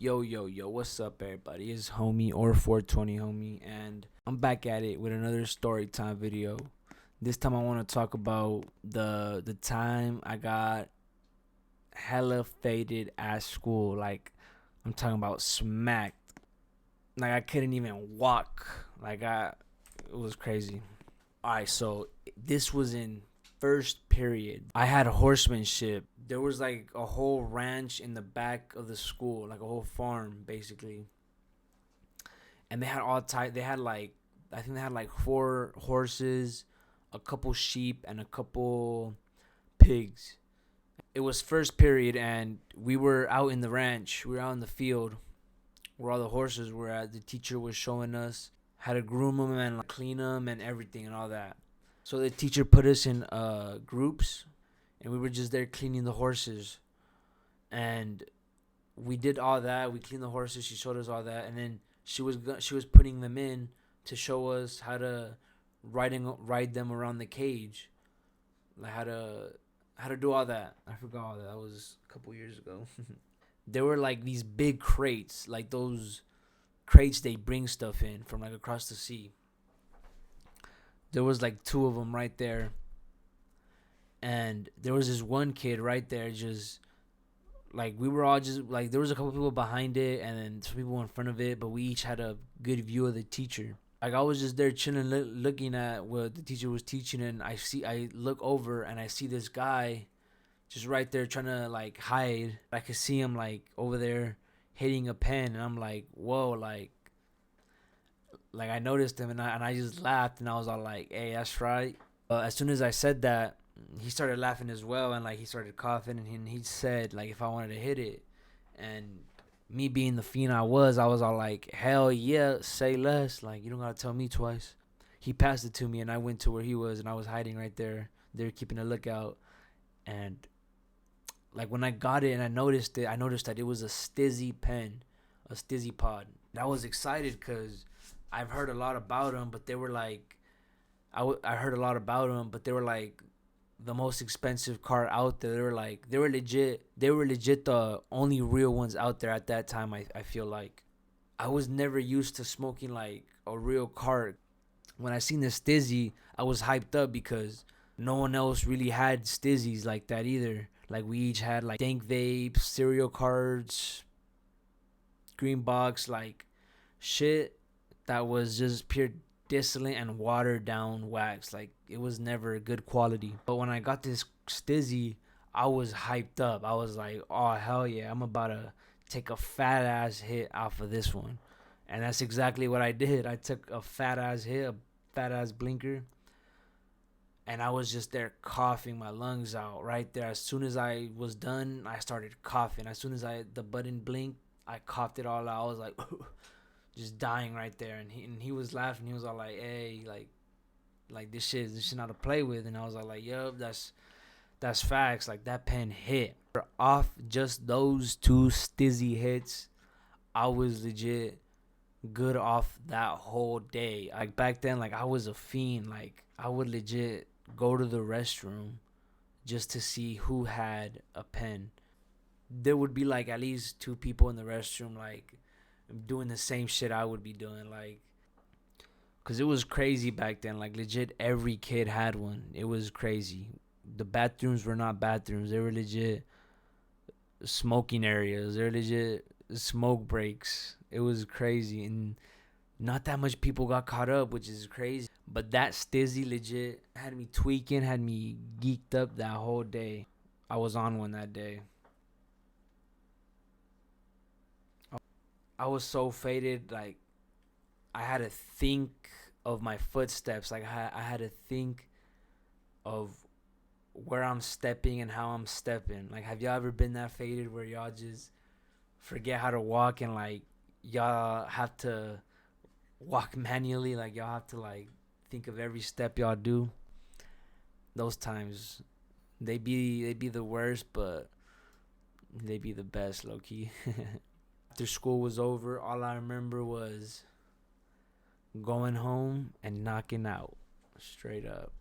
Yo, what's up, everybody? It's homie or 420 homie, and I'm back at it with another story time video. This time, I want to talk about the time I got hella faded at school. Like, I'm talking about smacked. Like, I couldn't even walk. It was crazy. All right, so this was in first period. I had horsemanship. There was like a whole ranch in the back of the school, like a whole farm basically. And they had all type. They had like, I think they had like 4 horses, a couple sheep, and a couple pigs. It was first period, and we were out in the ranch. We were out in the field where all the horses were at. The teacher was showing us how to groom them and like, clean them and everything and all that. So the teacher put us in groups, and we were just there cleaning the horses. And we did all that. We cleaned the horses. She showed us all that, and then she was putting them in to show us how to ride them around the cage, like how to do all that. I forgot all that. That was a couple years ago. There were like these big crates, like those crates they bring stuff in from like across the sea. There was like 2 of them right there, and there was this one kid right there, just like we were all just like there was a couple people behind it and then some people in front of it, but we each had a good view of the teacher. Like I was just there chilling, looking at what the teacher was teaching, and I look over and I see this guy just right there trying to like hide. I could see him like over there hitting a pen, and I'm like, whoa, like I noticed him, and I just laughed, and I was all like, "Hey, that's right." As soon as I said that, he started laughing as well, and like he started coughing, and he said like if I wanted to hit it, and me being the fiend I was all like, "Hell yeah, say less." Like you don't gotta tell me twice. He passed it to me, and I went to where he was, and I was hiding right there. They were keeping a lookout, and like when I got it and I noticed that it was a Stizzy pen, a Stizzy pod. And I was excited because I've heard a lot about them, but they were like, I heard a lot about them, but they were like the most expensive car out there. They were legit the only real ones out there at that time. I feel like I was never used to smoking like a real cart. When I seen the Stizzy, I was hyped up because no one else really had Stizzies like that either. Like we each had like dank vapes, cereal cards, green box, like shit that was just pure distillate and watered down wax. Like it was never good quality. But when I got this Stizzy, I was hyped up. I was like, oh hell yeah, I'm about to take a fat ass hit off of this one. And that's exactly what I did. I took a fat ass hit, a fat ass blinker, and I was just there coughing my lungs out right there. As soon as I was done, I started coughing. As soon as the button blinked, I coughed it all out. I was like just dying right there, and he was laughing. He was all like, "Hey, like this shit not to play with." And I was all like, "Yup, that's facts. Like that pen hit." Off just those 2 Stizzy hits, I was legit good off that whole day. Like back then, like I was a fiend. Like I would legit go to the restroom just to see who had a pen. There would be like at least 2 people in the restroom, like doing the same shit I would be doing, like, cause it was crazy back then. Like legit, every kid had one. It was crazy. The bathrooms were not bathrooms; they were legit smoking areas. They're legit smoke breaks. It was crazy, and not that much people got caught up, which is crazy. But that Stizzy legit had me tweaking, had me geeked up that whole day. I was on one that day. I was so faded, like I had to think of my footsteps. Like I had to think of where I'm stepping and how I'm stepping. Like, have y'all ever been that faded where y'all just forget how to walk, and like y'all have to walk manually? Like y'all have to like think of every step y'all do. Those times, they be the worst, but they be the best, low key. After school was over, all I remember was going home and knocking out, straight up.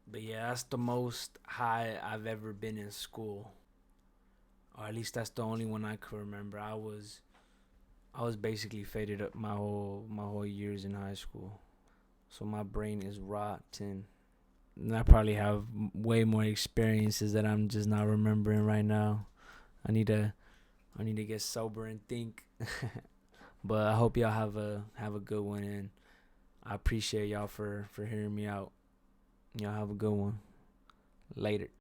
But yeah, that's the most high I've ever been in school. or at least that's the only one I could remember. I was basically faded up my whole years in high school, so my brain is rotten. And I probably have way more experiences that I'm just not remembering right now. I need to I need to get sober and think. But I hope y'all have a good one, and I appreciate y'all for hearing me out. Y'all have a good one. Later.